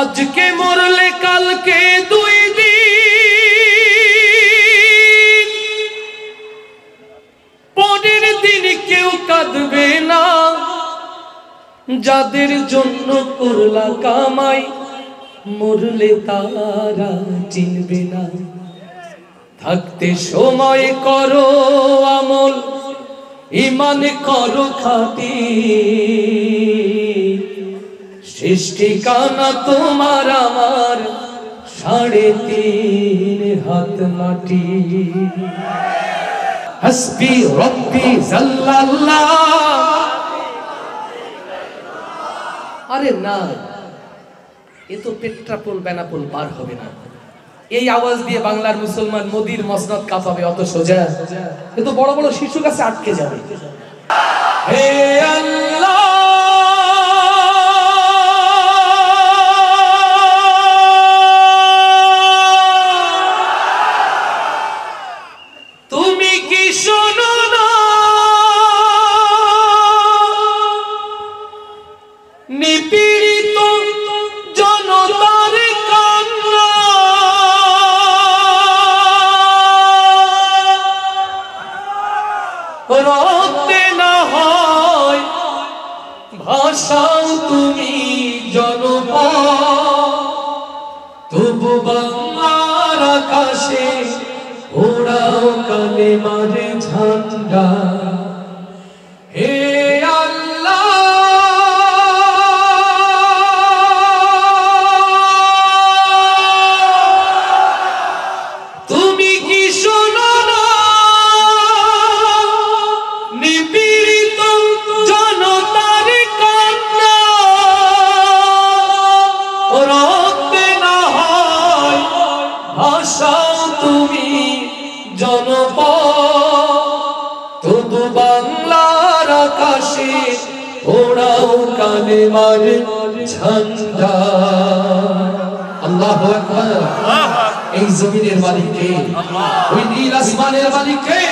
আজকে মরলে কালকে দুই দিন, পরের দিন কেউ কাঁদবে না। যাদের জন্য করলা কামাই মরলে তারা চিনবে না। থাকতে সময় করো আমল, ঈমান করো খাঁটি, শেষ ঠিকানা তোমার আমার 3.5 হাত মাটি। হাসবি রব্বি জাল্লাল্লাহ। আরে না, এ তো পেট্রাপোল বেনাপোল পার হবে না। এই আওয়াজ দিয়ে বাংলার মুসলমান মোদির মসনদ কাঁপাবে অত সোজা? এ তো বড় বড় শিশু গাছে আটকে যাবে। হে আল্লাহ, তুমি কি শোনো না নিপীড়িত জনতার কান্না? রক্তে না হয় ভাষাও তুমি জনপদ, তবু বাংলার আকাশে ওড়াও কালেমার ঝান্ডা। হে আল্লাহ, তুমি কি শোনো না নিপীড়িত জনতার কান্না? রক্তে না হয় ভাষাও তুমি জনপদ, তবু বাংলার আকাশে ওড়াও কালেমার ঝান্ডা। আল্লাহু আকবার। এই জমিনের মালিক কে? ওই নীল আসমানের মালিক কে?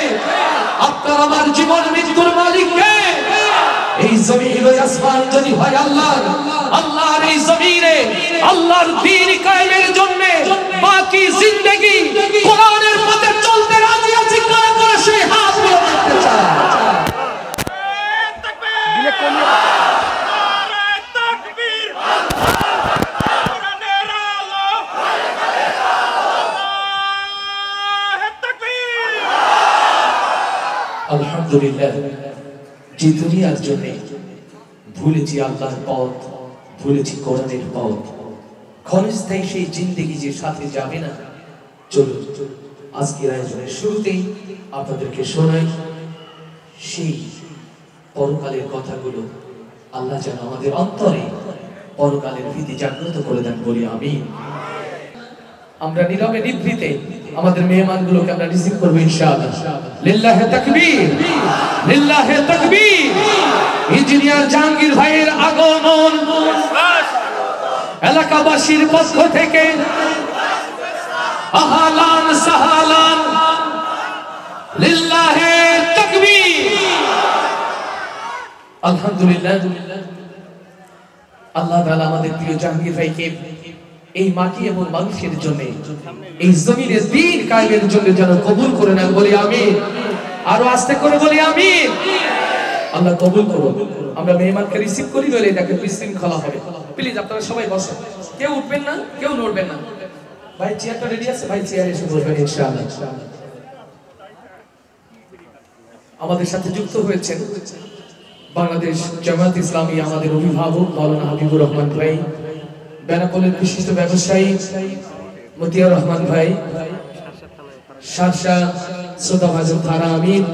আপনার আমার জীবন মৃত্যুর মালিক কে? এই জমিন ওই আসমান যদি হয় আল্লাহর, আল্লাহর এই জমিনে আল্লাহর দ্বীন কায়েমের জন্য বাকি জিন্দেগি কোরআনের পথে চলতে রাজি আছি কারা করে সেই হাত তুলে দেখতে চায়। দিলে কোন আলহামদুলিল্লাহ, যে দুনিয়ার জন্য ভুলেছি আল্লাহর পথ, ভুলেছি কোরআনের পথ, ক্ষণস্থায়ী সেই জিন্দেগি যে সাথে যাবে না। চলুন আজকের আয়োজনের শুরুতেই আপনাদেরকে শোনাই সেই পরকালের কথাগুলো। আল্লাহ যেন আমাদের অন্তরে পরকালের ভীতি জাগ্রত করে দেন, বলি আমিন। আমরা নীরবে নিভৃতে আমাদের মেহমানগুলোকে আমরা রিসিভ করব ইনশাআল্লাহ। লিল্লাহি তাকবীর, লিল্লাহি তাকবীর। ইঞ্জিনিয়ার জাহাঙ্গীর ভাইয়ের আগমন এলাকাবাসীর পক্ষ থেকে আহলান সাহলান, লিল্লাহি তাকবীর। আলহামদুলিল্লাহ, আল্লাহ তাআলা আমাদের প্রিয় জাহাঙ্গীর ভাইকে এই মাটি এবং মানুষের জন্য, এই জমিনের দ্বীন কায়েমের জন্য যেন কবুল করে নেন, বলি আমিন। আরো আস্তে করে বলি আমিন। আল্লাহ কবুল করুন। আমরা মেহমানকে রিসিভ করি, নইলে এটাকে বিশৃঙ্খলা হবে। প্লিজ আপনারা সবাই বসেন, কেউ উঠবেন না, কেউ নড়বেন না। ভাই চেয়ারটা রেডি আছে? ভাই চেয়ারে এসে বসবেন ইনশাআল্লাহ। আমাদের সাথে যুক্ত হয়েছেন বাংলাদেশ জামায়াত ইসলামী আমাদের অভিভাবক মাওলানা হাবিবুর রহমান ভাই, বেনাপোলের বিশিষ্ট ব্যবসায়ী মতিয়ার রহমান ভাই, শারশা শ্রোতাভাজন থানা আমির।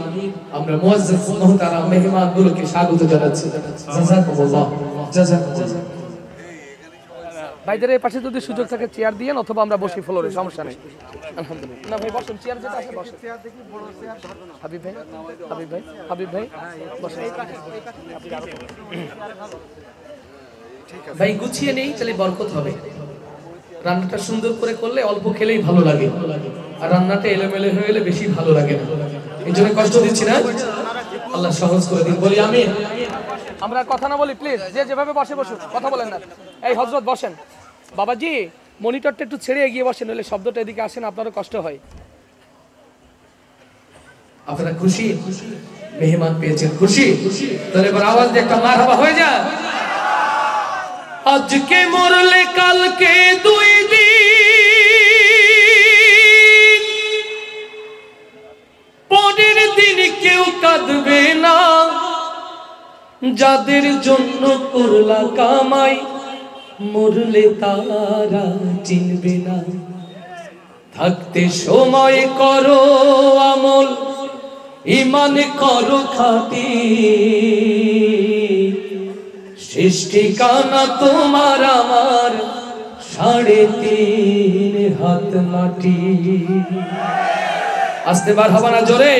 আমরা মুআজ্জাজ মুহতারাম মেহমানগুলোকে স্বাগত জানাচ্ছি। জাযাকুমুল্লাহ, জাযাকুমুল্লাহ। ভাইদের এই পাশে যদি সুযোগ থাকে চেয়ার দিয়েন, অথবা আমরা বসি ফ্লোরে, সমস্যা নেই। আলহামদুলিল্লাহ। না ভাই বসুন, চেয়ার যেটা আছে বসুন। হাবিব ভাই, হাবিব ভাই, হাবিব ভাই বসুন। ভাই গুছিয়ে নেই, তাহলে বরকত হবে। রান্নাটা সুন্দর করে করলে অল্প খেলেই ভালো লাগে, আর রান্নাটা এলোমেলো হয়ে গেলে বেশি ভালো লাগে না। এই জন্য কষ্ট দিচ্ছি না, আল্লাহ সহজ করে দিন, বলি আমিন। আমরা কথা না বলি প্লিজ, যে যেভাবে বসে বসুন, কথা বলেন না। এই হযরত বসেন, বাবাজি মনিটরটা একটু ছেড়ে এগিয়ে বসেন, নইলে শব্দটা এদিকে আসেন, আপনারও কষ্ট হয়। আপনারা খুশি? মেহমান পেয়েছেন, খুশি? তাহলে এবার আওয়াজ দিয়ে একটা মারহাবা হয়ে যায়। আজকে মরলে কালকে 2 দিন, পরের দিন কেউ কাঁদবে না। যাদের জন্য করলা কামাই, মরলে তারা চিনবে না। থাকতে সময় করো আমল, ঈমান করো খাঁটি। শেষ ঠিকানা তোমার আমার 3.5 হাত মাটি। আসতে বার হবে না জোরে?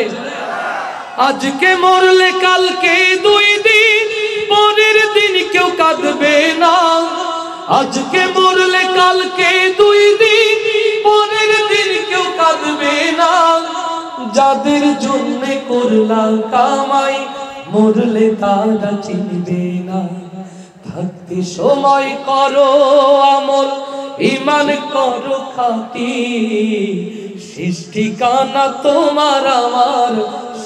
আজকে মরলে কালকে 2 দিন, পরের দিন কেউ কাঁদবে না। আজকে মরলে কালকে 2 দিন, পরের দিন কেউ কাঁদবে না। যাদের জন্য করলাম কামাই, মরলে তারা চিনবে না। থাকতে সময় করো আমল, ঈমান করো খাঁটি। শেষ ঠিকানা তোমার আমার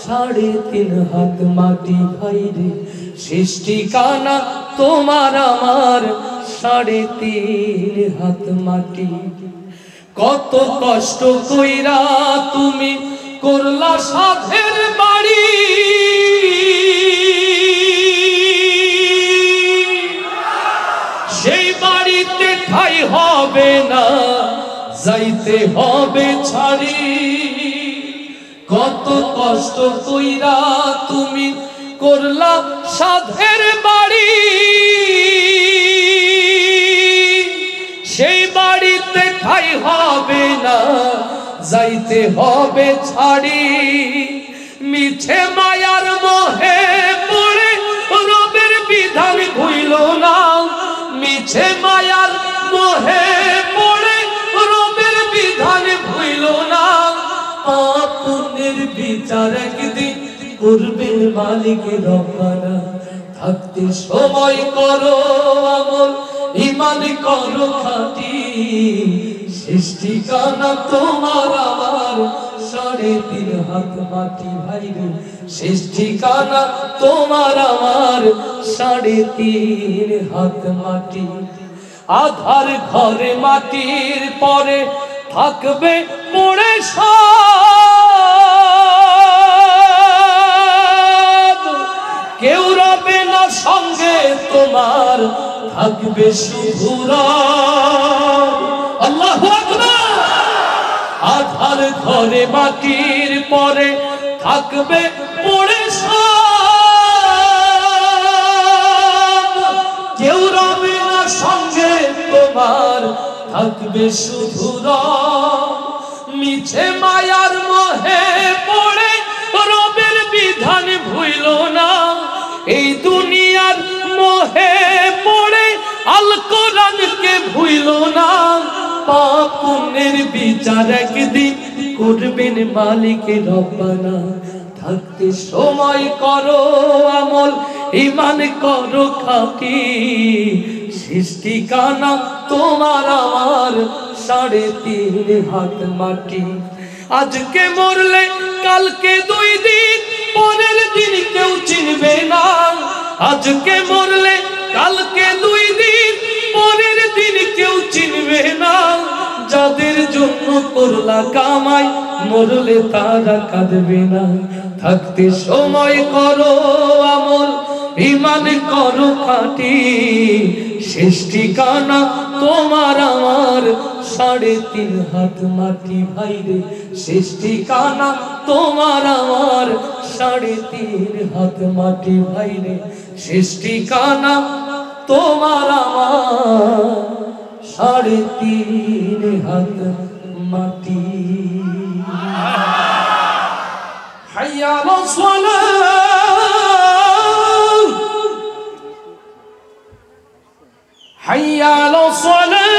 3.5 হাত মাটি। ভাইরে শেষ ঠিকানা তোমার আমার 3.5 হাত মাটি। কত কষ্ট কইরা তুমি করলা সাধের বাড়ি, সেই বাড়িতে ঠাই হবে না, যাইতে হবে ছাড়ি। কত কষ্ট কইরা তুমি করলা সাধের বাড়ি, সেই বাড়িতে ঠাই হবে না, যাইতে হবে ছাড়ি। মিছে মায়ার মোহে পড়ে রবের বিধান ভুইল না। মিছে মায়ার মোহে পড়ে রবের বিধান ভুইল না। পাপ পুণ্যের বিচার একদিন করবেন মালিক রব্বানা। থাকতে সময় করো আমল, ঈমান করো খাঁটি। শেষ ঠিকানা তোমার আমার 3.5 হাত মাটি। ভাইরে শেষ ঠিকানা তোমার আমার 3.5 হাত মাটি। আধার ঘরে মাটির পরে থাকবে পড়ে সব। কেউ রবে না সঙ্গে তোমার, থাকবে শুধু রব। আল্লাহু আকবার। আধার ঘরে মাটির পরে থাকবে পড়ে সব। কেউ রবে না সঙ্গে তোমার, থাকবে শুধু রব। মিছে মায়ার মোহে পড়ে রবের বিধান ভুইল না। এই দুনিয়ার মোহে পড়ে আল কোরআনকে ভুইল না। পাপ পুণ্যের বিচার একদিন করবেন মালিক রব্বানা। থাকতে সময় করো আমল, ঈমান করো খাঁটি। শেষ ঠিকানা তোমার আমার 3.5 হাত মাটি। আজকে মরলে কালকে 2 দিন, পরের দিন কেউ চিনবে না। আজকে মরলে কালকে 2 দিন, পরের দিন কেউ চিনবে না। যাদের জন্য করলা কামাই, মরলে তারা কাঁদবে না। থাকতে সময় করো আমল, ঈমান করো খাঁটি। শেষ ঠিকানা তোমার আমার 3.5 হাত মাটি। ভাইরে শেষ ঠিকানা তোমার আমার 3.5 হাত মাটি। ভাইরে শেষ ঠিকানা তোমার আমার 3.5 হাত মাটি। হাইয়া আলাস সালাহ, হাইয়া আলাস সালাহ।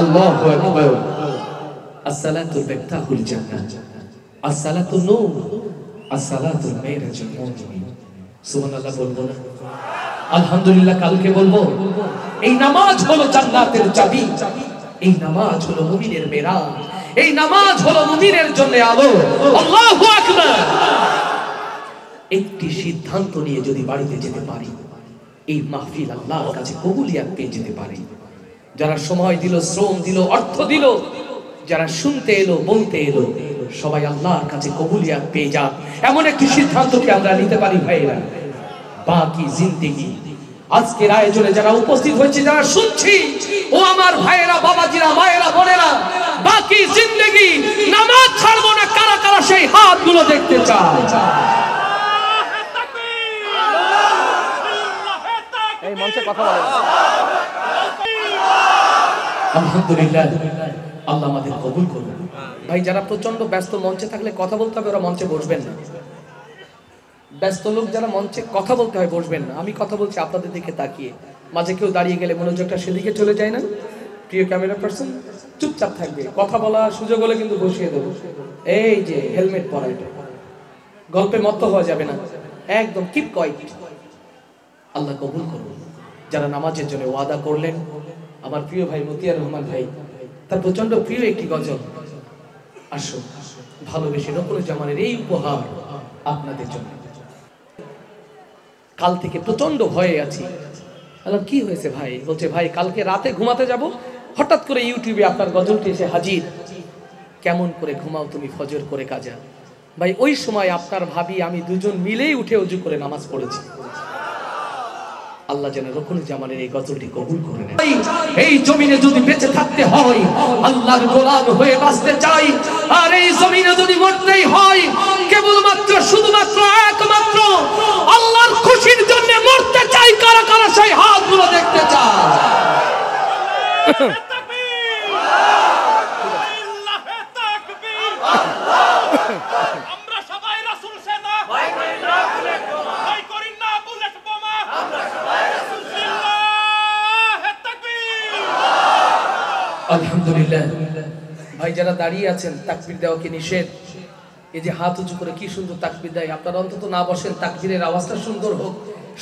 আল্লাহু আকবার। আসসালাতু মিফতাহুল জান্নাহ, আসসালাতু নূর, আসসালাতু মিরাজুল মুমিনিন। সুবহানাল্লাহ বলবো না? আলহামদুলিল্লাহ কালকে বলবো। এই নামাজ হলো জান্নাতের চাবি, এই নামাজ হলো মুমিনের মেরাজ, এই নামাজ হলো মুমিনের জন্য আলো। আল্লাহু আকবার। একটি সিদ্ধান্ত নিয়ে যদি বাড়িতে যেতে পারি, এই মাহফিল আল্লাহর কাছে কবুলিয়াত পেয়ে যেতে পারি। যারা সময় দিল, শ্রম দিল, অর্থ দিল, যারা শুনতে এলো, বলতে এলো, সবাই আল্লাহর কাছে কবুলিয়াত পেয়ে যাক, এমন একটি সিদ্ধান্তকে আমরা নিতে পারি ভাইরা। বাকি জিন্দেগি আজকের আয়োজনে যারা উপস্থিত হয়েছে, যারা শুনছি, ও আমার ভাইয়েরা, বাবাজিরা, মায়েরা, বোনেরা, বাকি জিন্দেগি নামাজ ছাড়বো না। কারা কারা সেই হাতগুলো দেখতে চায়? এই মঞ্চে কথা বলেন। আলহামদুলিল্লাহ, আল্লাহ আমাদের কবুল করুন। ভাই যারা প্রচন্ড ব্যস্ত, মঞ্চে থাকলে কথা বলতে হবে, ওরা মঞ্চে বসবেন না। ব্যস্ত লোক যারা মঞ্চে কথা বলতে হয়, বসবেন না। আমি কথা বলছি আপনাদের দিকে তাকিয়ে, মাঝে কেউ দাঁড়িয়ে গেলে মনোযোগটা সেদিকে চলে যায় না। প্রিয় ক্যামেরা পার্সন চুপচাপ থাকবে, কথা বলার সুযোগ হলে কিন্তু বসিয়ে দেবো। এই যে হেলমেট পরা, এটা গল্পে মত্ত হওয়া যাবে না, একদম কিপ কোয়াইট। আল্লাহ কবুল করুন। যারা নামাজের জন্য ওয়াদা করলেন, আমার প্রিয় ভাই মতিয়ার রহমান ভাই, তার প্রচন্ড প্রিয় একটি গজল, আসো ভালোবেসে রকুনুজ্জামানের এই উপহার আপনাদের জন্য। কাল থেকে প্রচন্ড ভয়ে আছি। কি হয়েছে ভাই? বলছে ভাই কালকে রাতে ঘুমাতে যাব, হঠাৎ করে ইউটিউবে আপনার গজলটি এসে হাজির। কেমন করে ঘুমাও তুমি ফজর করে কাজা। ভাই ওই সময় আপনার ভাবি আমি দুজন মিলেই উঠে উজু করে নামাজ পড়েছি। আল্লাহ যেন রকুনুজ্জামানের এই গজলটি কবুল করে নেন। এই জমিনে যদি বেঁচে থাকতে হয়, আল্লাহর গোলাম হয়ে বাঁচতে চাই, আর এই জমিনে যদি মরতেই হয়, কেবলমাত্র শুধুমাত্র একমাত্র আল্লাহর খুশির জন্য মরতে চাই। কারা কারা সেই হাতগুলো দেখতে চায়? আলহামদুলিল্লাহ। ভাই যারা দাঁড়িয়ে আছেন, তাকবীর দেওয়া কি নিষেধ? এই যে হাত উঁচু করে কি সুন্দর তাকবীর দেয়, আপনারা অন্তত না বসেন, তাকবীরের আওয়াজটা সুন্দর হোক।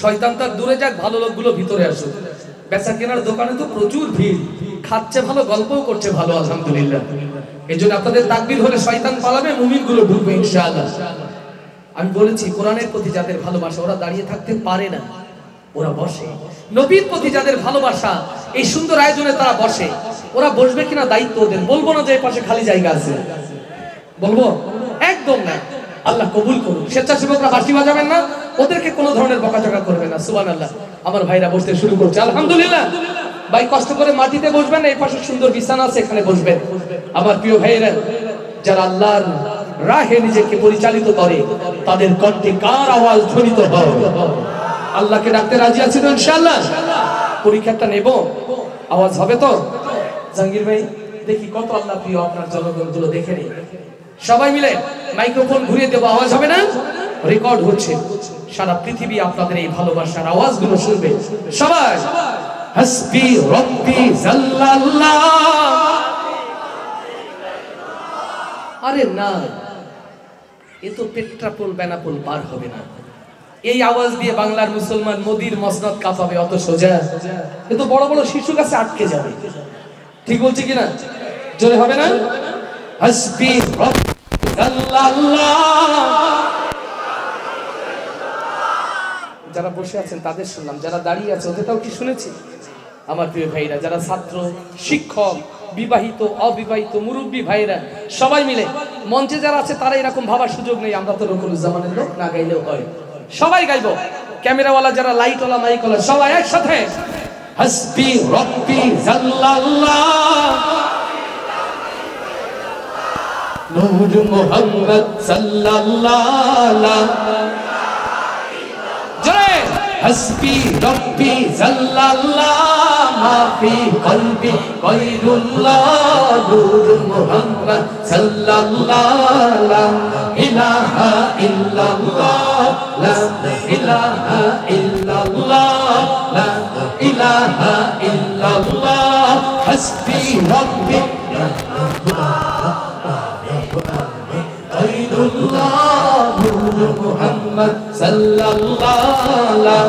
শয়তান তার দূরে যাক, ভালো লোকগুলো ভিতরে আসুক। বেচা কেনার দোকানে তো প্রচুর ভিড়, খাচ্ছে ভালো, গল্পও করছে ভালো, আলহামদুলিল্লাহ। এই জন্য আপনাদের তাকবীর হলে শয়তান পালাবে, মুমিনগুলো ঢুকবে ইনশাআল্লাহ। আমি বলেছি কোরআনের প্রতি যাদের ভালোবাসা, ওরা দাঁড়িয়ে থাকতে পারে না, ওরা বসে। নবীর প্রতি যাদের ভালোবাসা, এই সুন্দর আয়োজনে তারা বসে। ওরা বসবে কিনা দায়িত্ব ওদের। বলবো না যে এই পাশে খালি জায়গা আছে, বলবো একদম না। আল্লাহ কবুল করুন। স্বেচ্ছাসেবকরা বাঁশি বাজাবেন না, ওদেরকে কোনো ধরনের বকাঝকা করবে না। সুবহানাল্লাহ। আমার ভাইরা বসতে শুরু করছে, আলহামদুলিল্লাহ। ভাই কষ্ট করে মাটিতে বসবেন না, এই পাশে সুন্দর বিছানা আছে, এখানে বসবেন। আমার প্রিয় ভাইরা, যারা আল্লাহর রাহে নিজেকে পরিচালিত করে, তাদের কণ্ঠে কার আওয়াজ ধ্বনিত হয়? আল্লাহকে ডাকতে রাজি আছি তো ইনশাআল্লাহ? পরীক্ষাটা নেব, আওয়াজ হবে তো? জাহাঙ্গীর ভাই দেখি কত আল্লাহ প্রিয় আপনার জনগণগুলো দেখে নেই। সবাই মিলে মাইক্রোফোন ঘুরিয়ে দেবো, আওয়াজ হবে না? রেকর্ড হচ্ছে, সারা পৃথিবী আপনাদের এই ভালোবাসার আওয়াজগুলো শুনবে। সবাই হাসবি রব্বি জাল্লাল্লাহ। আরে না, এ তো পেট্রাপোল বেনাপোল পার হবে না। এই আওয়াজ দিয়ে বাংলার মুসলমান মোদির মসনদ কাঁপাবে, অত সোজা? এ তো বড় বড় শিশু কাছে আটকে যাবে। ঠিক বলছি কিনা? জোরে হবে না? হাসবি রব্বি জাল্লাল্লাহ। যারা বসে আছেন তাদের শুনলাম, যারা দাঁড়িয়ে আছে ওদেরটাও কি শুনেছি? আমার প্রিয় ভাইরা, যারা ছাত্র, শিক্ষক, বিবাহিত, অবিবাহিত, মুরব্বী ভাইরা, সবাই মিলে মঞ্চে যারা আছে, তারা এরকম ভাবার সুযোগ নেই আমরা তো রকুনুজ্জামানের লোক, না গাইলেও হয়। সবাই গাইবো, ক্যামেরাওয়ালা, যারা লাইটওয়ালা, মাইকওয়ালা, সবাই একসাথে হাসবি রব্বি জাল্লাল্লাহ, নূর মুহাম্মদ সাল্লাল্লাহ। জয় হাসবি রব্বি জাল্লাল্লাহ, মাফি কলবি গায়রুল্লাহ, নূর মুহাম্মদ সাল্লাল্লাহ। লা ইলাহা ইল্লাল্লাহ, লা ইলাহা ইল্লাল্লাহ, লা ইলাহা ইল্লাল্লাহ। হাসবি রব্বি গায়রুল্লাহ, নূর মুহাম্মদ মুহাম্মদ সাল্লাল্লাহু লা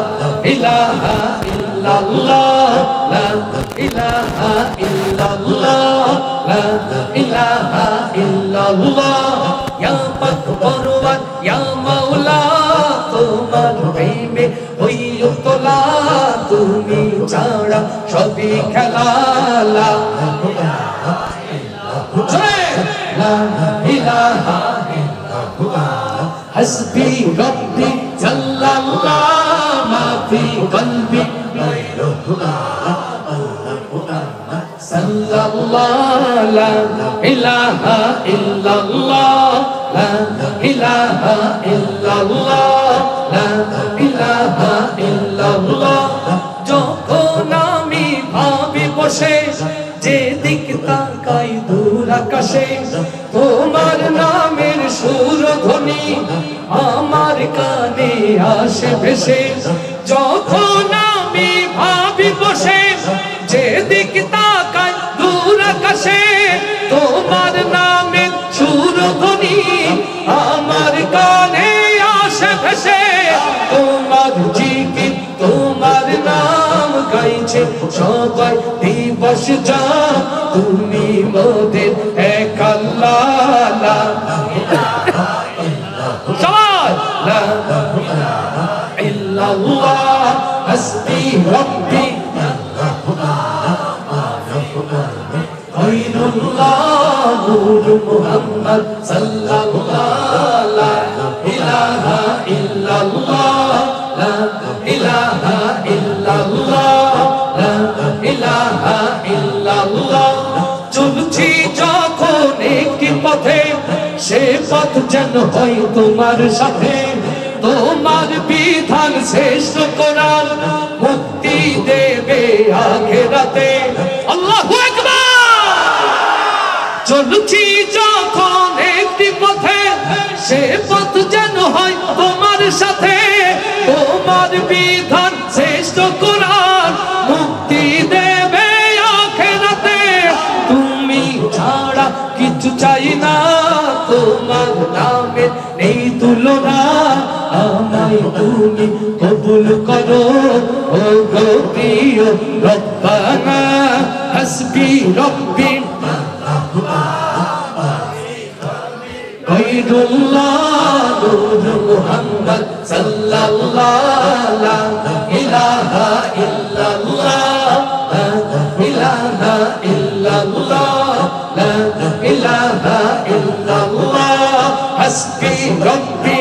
ইলাহা ইল্লাল্লাহ লা ইলাহা ইল্লাল্লাহ লা ইলাহা ইল্লাল্লাহ ইয়া পাকবরওয়ার ইয়া মাওলা তোমার প্রেমে হইও তোলা তুমি ছাড়া সবই খেলা লা ইলাহা হাসবি রব্বি জাল্লাল্লাহ মা ফি কলবি সাল্লাল্লাহু লা ইলাহা ইল্লাল্লাহ লা ইলাহা ইল্লাল্লাহ লা ইলাহা ইল্লাল্লাহ যখন আমি ভাবি বসে যেদিক তাকাই দূর আকাশে তোমার নামের সুরধ্বনি আমার কানে আসে ভেসে যখন আমি ভাবি বসে যেদিক তাকাই দূর আকাশে তোমার নামের সুরধ্বনি আমার কানে আসে ভেসে তোমার জিকির তোমার নাম গাইছে সবাই দিবস যা তুমি মোদের এক আল্লাহ লা সবাই লা ইল্লাল্লাহ হাসবি রব্বি খায়রুল্লাহ নূর মুহাম্মদ সাল্লাল্লাহু লা ইলাহা ইল্লাল্লাহ লা ইলাহা ইল্লাল্লাহ লা ইলাহা ইল্লাল্লাহ চলছি যখন একটি পথে সে পথ যেন হয় তোমার সাথে তোমার বিধান শ্রেষ্ঠ কোরআন মুক্তি দেবে আখিরাতে আল্লাহু আকবার চলছি যখন একটি পথে সে পথ যেন হয় তোমার সাথে তোমার বিধান শ্রেষ্ঠ কোরআন মুক্তি দেবে আখিরাতে তুমি ছাড়া কিছু চাই না তোমার নামে নেই তুলনা আমায় তুমি কবুল করো ও গো প্রিয় রব্বানা হাসবি রব্বি খায়রুল্লাহ নূর মুহাম্মদ সাল্লাল্লাহু লা ইলাহা ইল্লাল্লাহ লা ইলাহা ইল্লাল্লাহ লা ইলাহা ইল্লাল্লাহ হাসবি রব্বি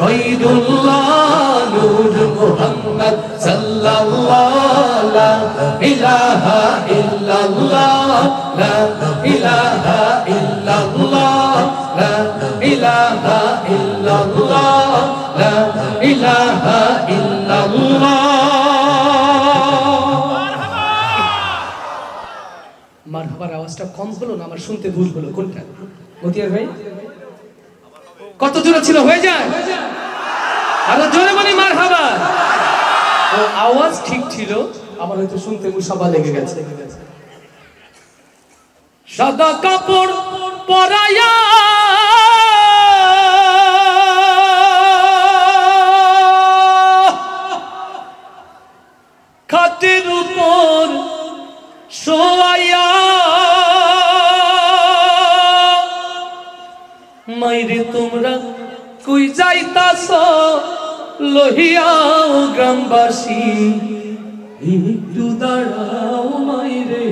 খায়রুল্লাহ নূর মুহাম্মদ সাল্লাল্লাহু লা ইলাহা ইল্লাল্লাহ লা ইলাহা ইল্লাল্লাহ লা ইলাহা ইল্লাল্লাহ লা ইলাহা ইল্লাল্লাহ মারহাবার আওয়াজটা কম হলো না আমার শুনতে ভুল হলো কোনটা মতিয়ার ভাই কত জোরে ছিল হয়ে যায় আরো জোরে মানে মারহাবা ও আওয়াজ ঠিক ছিল আমার হয়তো শুনতে মুসাবা লেগে গেছে সাদা কাপড় পরায়া খাটের উপর শোয়ায়া মাইরে তোমরা কই যাইতাছ লহিয়াও গ্রামবাসী একটু দাঁড়াও মাইরে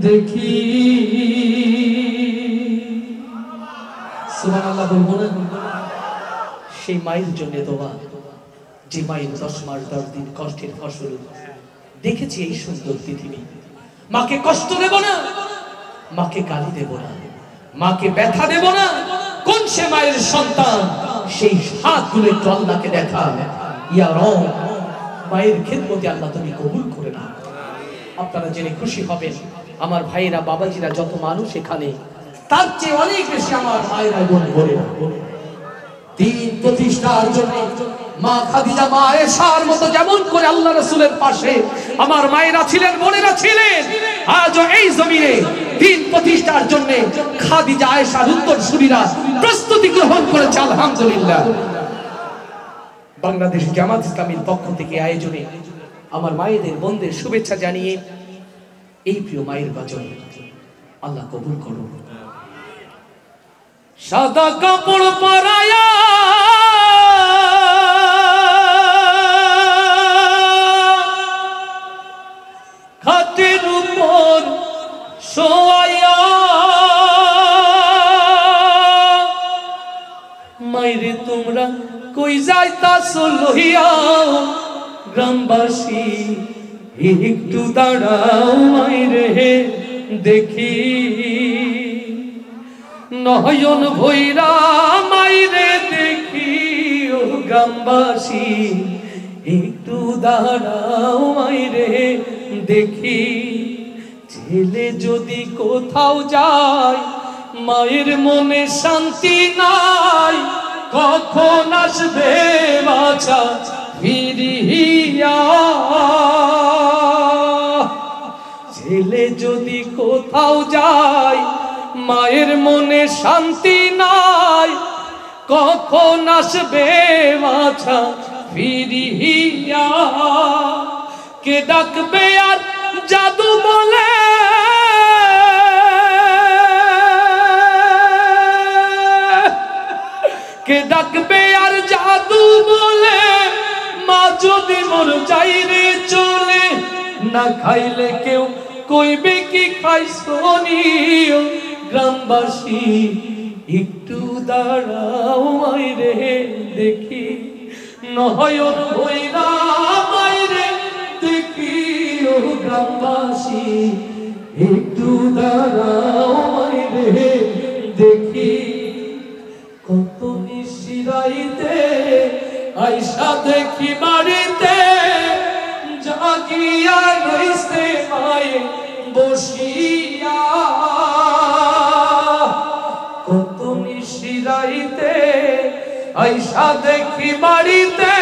দেখি সুবহানাল্লাহ বলবো না সেই মায়ের জন্য দোয়া যে মায়ের 10 মাস 10 দিন কষ্টের ফসল দেখেছি এই সুন্দর পৃথিবী মাকে কষ্ট দেব না মাকে গালি দেব না মাকে ব্যথা দেব না কোন সে মায়ের সন্তান সেই হাতগুলো একটু আল্লাহকে দেখা ইয়া রব মায়ের খিদমতে আল্লাহ তুমি কবুল করে নাও আপনারা জেনে খুশি হবেন আমার ভাইরা বাবাজিরা যত মানুষ এখানে তার চেয়ে অনেক বেশি আমার মায়েরা বোন বোনেরা দিন প্রতিষ্ঠার জন্য মা খাদিজা মা আয়েশার মতো যেমন করে আল্লাহ রাসূলের পাশে আমার মায়েরা ছিলেন বোনেরা ছিলেন আজও এই জমিনে দিন প্রতিষ্ঠার জন্য খাদিজা আয়েশার উত্তরসূরিরা প্রস্তুতি গ্রহণ করেছে আলহামদুলিল্লাহ। বাংলাদেশ জামাত ইসলামীর পক্ষ থেকে আয়োজনে আমার মায়েদের বোনদের শুভেচ্ছা জানিয়ে এই প্রিয় মায়ের গজল আল্লাহ কবুল করুন। সাদা কাপড় পরায়া খাটের উপর শোয়ায়া মাইরে তোমরা কই যাইতাছো লইয়া গ্রামবাসী একটু দাঁড়াও মাইরে দেখি নয়ন ভৈরা মাইরে দেখি ও গ্রামবাসী একটু দাঁড়াও মাইরে দেখি ছেলে যদি কোথাও যায় মায়ের মনে শান্তি নাই কখন আসবে বাছা ফিরিয়া ছেলে যদি কোথাও যায় মায়ের মনে শান্তি নাই কখন আসবে বাছা ফিরিয়া কে ডাকবে আর জাদু বলে কে ডাকবে আর জাদু বলে মা যদি মোর যাইরে চলে না খাইলে কেউ কইবে কি খাইছনি গ্রামবাসী একটু দাঁড়াও মাইরে দেখি নয়ন হইরা মাইরে দেখি ও গ্রামবাসী একটু দাঁড়াও মাইরে দেখি কত নিশিরাইতে আইসা দেখি বাড়িতে জাগিয়া রইছে মায়ে বসিয়া কত নিশিরাইতে আইসা দেখি বাড়িতে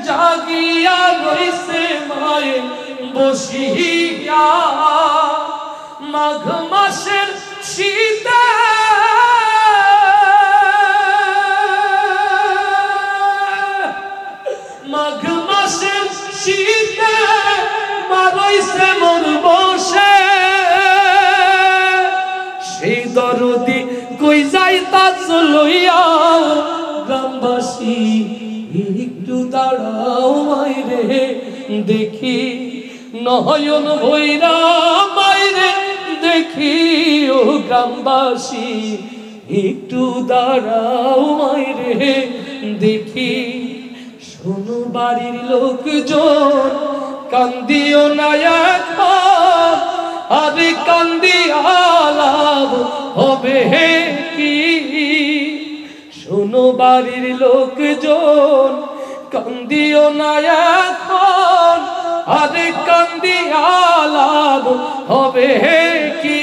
জাগিয়া রইছে মায়ে বসিয়া মাঘ মাসের শীতে মাঘ মাসের শীতে মারইছে মোর বসে সেই দরদি কই যাইতাছ লইয়া গ্রামবাসী একটু দাঁড়াও মাইরে দেখি নয়ন ভৈরা মাইরে দেখি ও গ্রামবাসী একটু দাঁড়াও মাইরে দেখি শোনো বাড়ির লোকজন কান্দিও না এখন আরে কান্দিয়া লাভ হবে কি শোনো বাড়ির লোকজন কান্দিও না এখন আরে কান্দিয়া লাভ হবে কি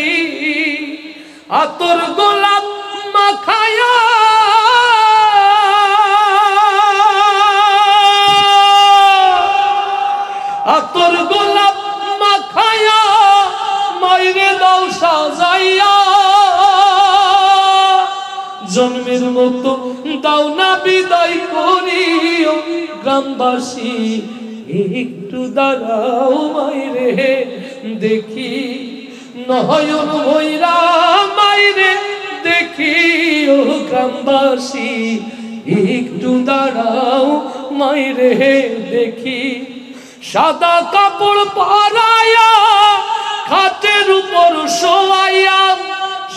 আতর গোলাপ মাখায়া আতর গোলাপ মাখায়া মাইরে দাও সাজাইয়া জন্মের মতো দাও না বিদায় করিও গ্রামবাসী একটু দাঁড়াও মাইরে দেখি নয়ন ভৈরা মাইরে দেখি ও গ্রামবাসী একটু দাঁড়াও মাইরে দেখি সাদা কাপড় পরায়া খাটের উপর শোয়াইয়া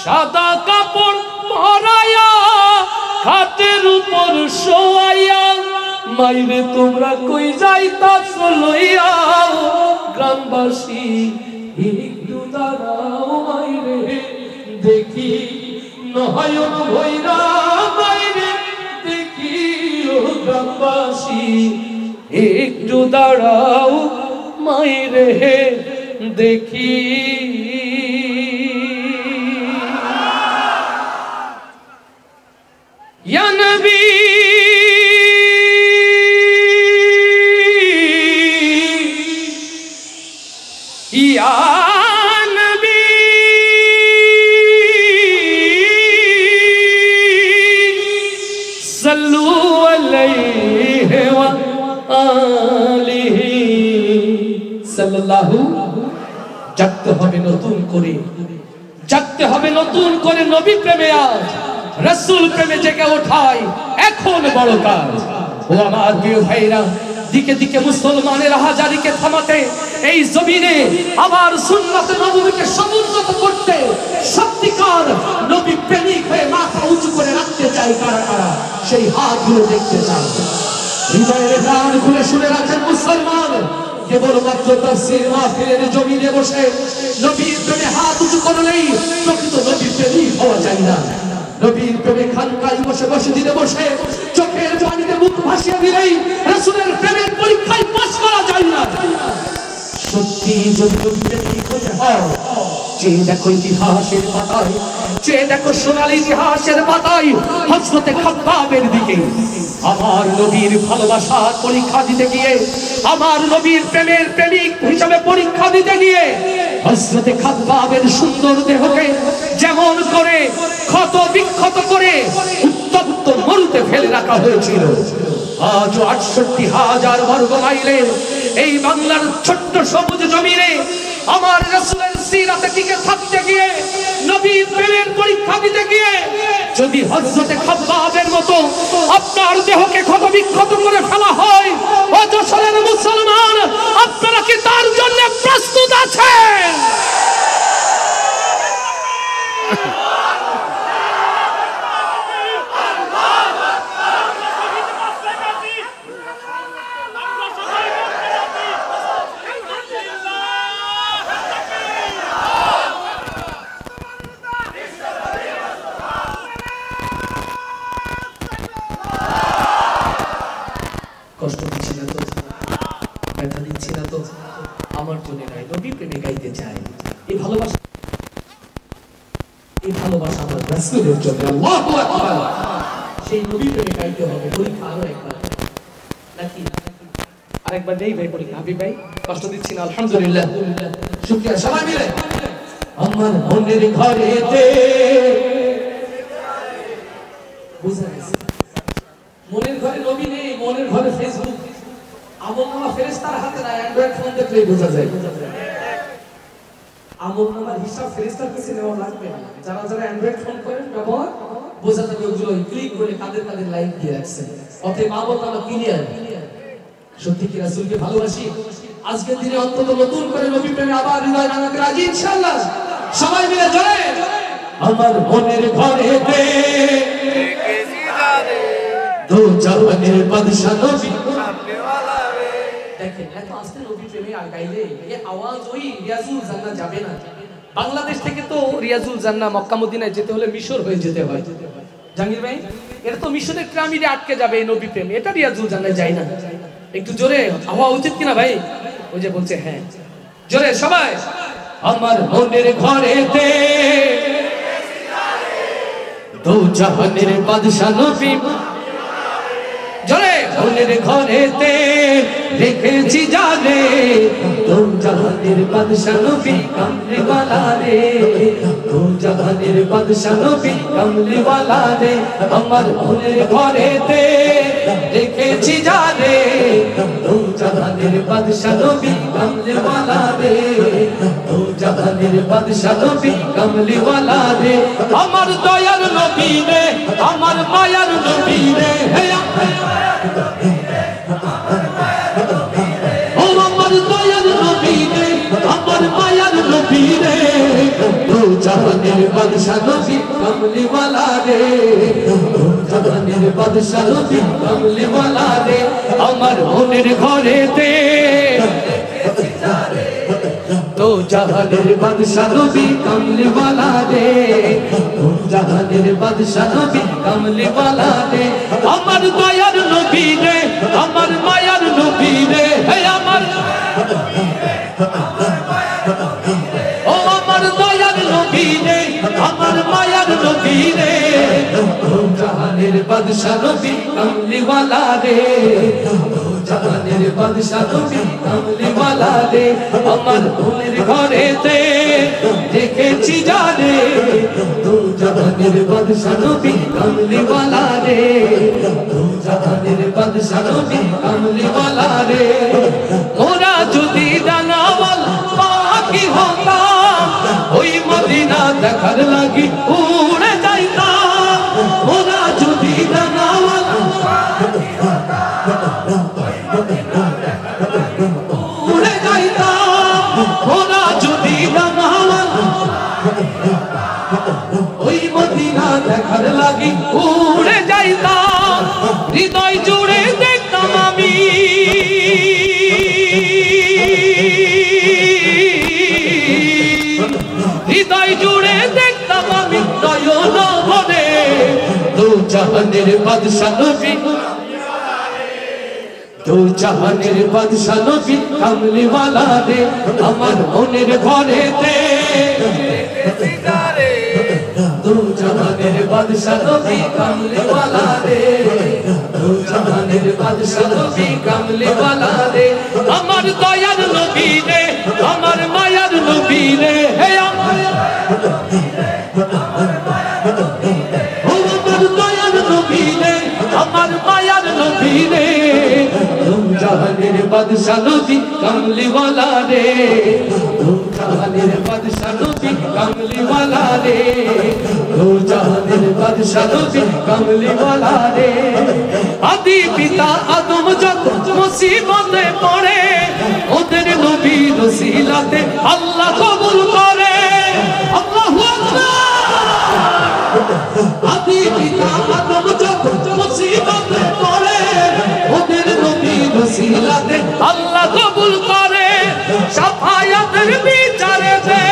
সাদা কাপড় পরায়া খাটের উপর শোয়াইয়া মাইরে তোমরা কই যাইতাছ লইয়া গ্রামবাসী একটু দাঁড়াও মাইরে দেখি নয়ন ভৈরা মাইরে দেখি ও গ্রামবাসী একটু দাঁড়াও মাইরে দেখি ইয়া নবী ইয়া নবী সাল্লু আলাইহি ওয়া আলিহি সাল্লাল্লাহু। জাগতে হবে নতুন করে, জাগতে হবে নতুন করে নবী প্রেমে, আজ রাসূল প্রেমে জেগে ওঠাই এখন বড় কাজ। ও আমার প্রিয় ভাইরা, দিকে দিকে মুসলমানের হাজারিকে থামাতে, এই জমিনে আবার সুন্নাতে নববীকে সমুন্নত করতে, সত্যিকার নবী প্রেমিক হয়ে মাথা উঁচু করে রাখতে চাই কারা কারা, সেই হাতগুলো দেখতে চাই। হৃদয়ের গান খুলে শুনে রাখেন মুসলমান, কেবলমাত্র তাফসীর মাহফিলের জমিনে বসে নবীর প্রেমে হাত উঁচু করলেই প্রকৃত নবী প্রেমিক হওয়া যায় না। নবীর প্রেমে খানকায় বসে বসে দিনে বসে চোখের পানিতে মুখ ভাসিয়ে দিলেই রাসূলের প্রেমের পরীক্ষায় পাস করা যায় না। সত্যি যদি প্রেমিক হতে হয়, চেয়ে দেখো ইতিহাসের পাতায়, চেয়ে দেখো সোনালী ইতিহাসের পাতায় হযরতে খাব্বাবের দিকে। আমার নবীর ভালোবাসার পরীক্ষা দিতে গিয়ে, আমার নবীর প্রেমের প্রেমিক হিসাবে পরীক্ষা দিতে গিয়ে হযরতে খাব্বাবের সুন্দর দেহকে যেমন করে ক্ষত বিক্ষত করে উত্তপ্ত মরুতে ফেলে রাখা হয়েছিল, আজ ৬৮,০০০ বর্গ মাইলের এই বাংলার ছোট্ট সবুজ জমিনে আমার রাসূলের সিরাতে টিকে থাকতে গিয়ে, নবীর প্রেমের পরীক্ষা দিতে গিয়ে যদি হযরতে খাব্বাবের মতো আপনার দেহকে ক্ষত বিক্ষত করে ফেলা হয়, ও যশোরের মুসলমান, আপনারা কি তার জন্য প্রস্তুত আছেন? কষ্ট দিচ্ছি না তো, ব্যথা দিচ্ছি না তো, আমার জন্য নাই, নবী প্রেমে গাইতে চাই। এই ভালোবাসা, এই ভালোবাসা আমার রাসূলের জন্য। আল্লাহু আকবার। সেই নবী প্রেমে গাইতে হবে। পরীক্ষা আরো একবার নাকি আরেকবার নেই ভাই পরীক্ষা? হাবিব ভাই কষ্ট দিচ্ছি না? আলহামদুলিল্লাহ, শুকরিয়া। সবাই মিলে আমার মনের ঘরেতে, বুঝা গেছে? মনের ঘরে নবী নেই, মনের ঘরে ফেসবুক। আমলনামা ফেরেশতার হাতে না, অ্যান্ড্রয়েড ফোন দেখলেই বোঝা যায়। আমলনামার হিসাব ফেরেশতার কাছে নেওয়া লাগবে না। যারা যারা অ্যান্ড্রয়েড ফোন করেন ব্যবহার, বোঝা যাবে ওগুলো ক্লিক করে কাদের কাদের লাইক দিয়ে রাখছেন। অতএব আমলনামা ক্লিয়ার। সত্যি কি রাসূলকে ভালোবাসি? আজকের দিনে অন্তত নতুন করে নবী প্রেমে আবার হৃদয় রাঙাতে রাজি ইনশাআল্লাহ। সবাই মিলে জোরে আমার মনের ঘরেতে দো জাহানের বাদশা নবী। দেখেন এত আস্তে নবী প্রেমে আর গাইলে এই আওয়াজ ওই রিয়াজুল জান্নাহ যাবে না। বাংলাদেশ থেকে তো রিয়াজুল জান্নাহ মক্কা মদিনায় যেতে হলে মিশর হয়ে যেতে হয়। জাহাঙ্গীর ভাই, এটা তো মিশরের পিরামিডে আটকে যাবে এই নবী প্রেম, এটা রিয়াজুল জান্নাহ যায় না। একটু জোরে হওয়া উচিত কিনা ভাই? ওই যে বলছে হ্যাঁ, জোরে সবাই। আমার মনের ঘরেতে দো জাহানের বাদশা নবী, জোরে মনের ঘরেতে রেখেছি জানে দো জাহানের বাদশা নবী কামলিওয়ালা রে, দো জাহানের বাদশা নবী কামলিওয়ালা রে। আমার মনের ঘরেতে রেখেছি জানে দো জাহানের বাদশা নবী কামলিওয়ালা রে, দো জাহানের বাদশা নবী কামলিওয়ালা রে। আমার দয়ার নবী রে, আমার মায়ার নবী রে, হে ও আমার দয়ার নবী রে, আমার মায়ার নবী রে, দো জাহানের বাদশা নবী কামলিওয়ালা রে, দো জাহানের বাদশা নবী কামলিওয়ালা রে। আমার মনের ঘরেতে দো জাহানের বাদশা নবী কামলিওয়ালা রে, দো জাহানের বাদশা নবী কামলিওয়ালা রে। আমার দয়ার নবী রে, আমার মায়ার নবী রে, হে আমার ও আমার দয়ার নবী রে, আমার মায়ার নবী রে, দো জাহানের বাদশা নবী কামলিওয়ালা রে, দো জাহানের বাদশা নবী কামলিওয়ালা রে। আমার মনের ঘরেতে দেখেছি জানে দো জাহানের বাদশা নবী কামলিওয়ালা রে, বাদশা নবী কামলিওয়ালা রে ওরা যদি ডানাওয়াল পাখি হতাম ওই মদিনা দেখার লাগি উড়ে যাইতাম ওরা যদি ডানাওয়াল উড়ে যাইতাম ওরা যদি ডানাওয়াল ওই মদিনা দেখার লাগি উড়ে যাইতাম হৃদয় জুড়ে দেখতাম আমি হৃদয় জুড়ে দেখতাম আমি নয়ন ভরে দু জাহানের বাদশা নবী দু জাহানের বাদশা নবী কামলিওয়ালা রে আমার মনের ঘরেতে দু জাহানের বাদশা নবী কামলিওয়ালা রে দু জাহানের বাদশা নবী কামলিওয়ালা রে আমার দয়ার নবী রে আমার মায়ার নবী রে হে আমার দয়ার নবী রে আমার মায়ার নবী রে দু জাহানের বাদশা নবী কামলিওয়ালা রে দু জাহানের বাদশা নবী কামলিওয়ালা রে দু জাহানের বাদশা নবী কামলিওয়ালা রে আদি পিতা আদম যখন মুসিবতে পড়ে ওদের নবীর ওসিলাতে আল্লাহ কবুল করে আল্লাহু আকবার আদি পিতা আদম যখন মুসিবতে পড়ে ওদের নবীর ওসিলাতে আল্লাহ কবুল করে শাফায়াতের বিচারেতে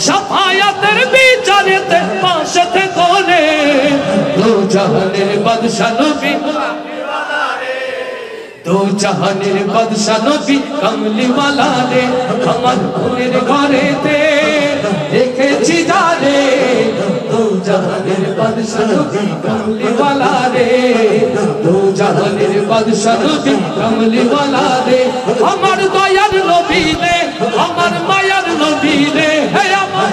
শাফায়াতের বিচারেতে পাশেতে কোলে দু জাহানের বাদশা নবী দু জাহানের বাদশা নবী কামলিওয়ালা রে আমার মনের ঘরেতে দেখেছি যারে দু জাহানের বাদশা নবী কামলিওয়ালা রে দু জাহানের বাদশা নবী কামলিওয়ালা রে আমার দয়ার নবী রে আমার মায়ার নবী রে হে আমার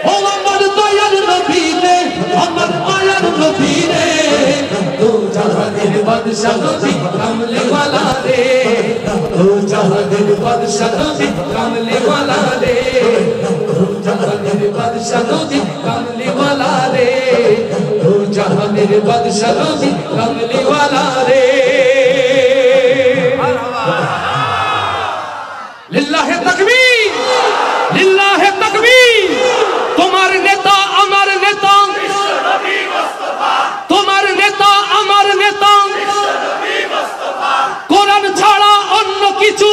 ও আমার দয়ার নবী রে আমার মায়ার নবী রে দু জাহানের বাদশা নবী কামলিওয়ালা রে দু জাহানের বাদশা নবী কামলিওয়ালা রে দু জাহানের বাদশা নবী কামলিওয়ালা রে দু জাহানের বাদশা নবী কামলিওয়ালা রে লিল্লাহে তাকবীর লিল্লাহে তাকবীর তোমার নেতা আমার নেতা তোমার নেতা আমার নেতা কোরআন ছাড়া অন্য কিছু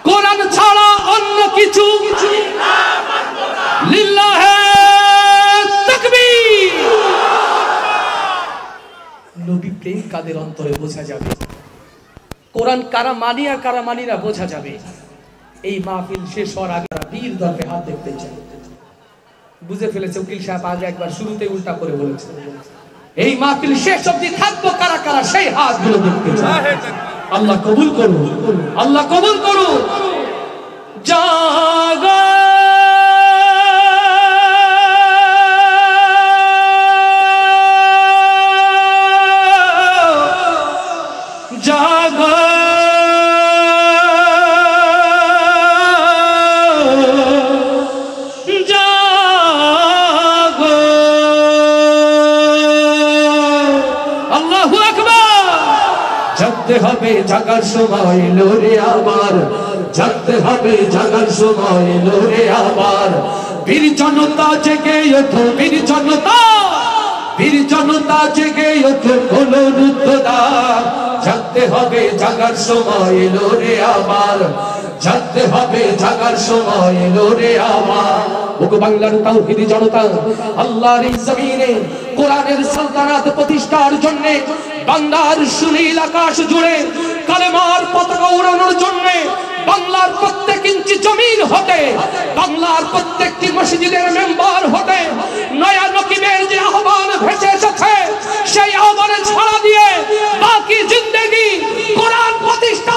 কোরআন ছাড়া অন্য কিছু লিল্লাহে তাকবীর নবী প্রেম কাদের অন্তরে বোঝা যাবে কোরআন কারা মানি আর কারা মানি না বোঝা যাবে এই মাহফিল শেষ হওয়ার আগে বীর দর্পে হাত দেখতে চাই বুঝে ফেলেছে উকিল সাহেব আগে একবার শুরুতে উল্টা করে বলেছে এই মাহফিল শেষ অবধি থাকবো কারা কারা সেই হাতগুলো দেখতে চাই আল্লাহ কবুল করুন আল্লাহ কবুল করুন জাগো জাগো জাগতে হবে জাগার সময় এলো রে আবার জাগতে হবে জাগার সময় এলো রে আবার বীর জনতা জেগে ওঠো বীর জনতা জেগে ওঠো কোনো রুদ্ধদ্বার জাগতে হবে জাগার সময় এলো রে আবার জাগতে হবে জাগার সময় এলো রে আবার ওগো বাংলার তাওহীদি জনতা আল্লাহর এই জমিনে কোরআনের সালতানাত প্রতিষ্ঠার জন্য বাংলার সুনীল আকাশ জুড়ে কালেমার পতাকা উড়ানোর জন্য বাংলার প্রত্যেক ইঞ্চি জমিন হতে বাংলার প্রত্যেকটি মসজিদের মেম্বার হতে নয়া নকিবের যে আহ্বান ভেসে এসেছে সেই আহ্বানে সাড়া দিয়ে বাকি জিন্দেগি কোরআন প্রতিষ্ঠা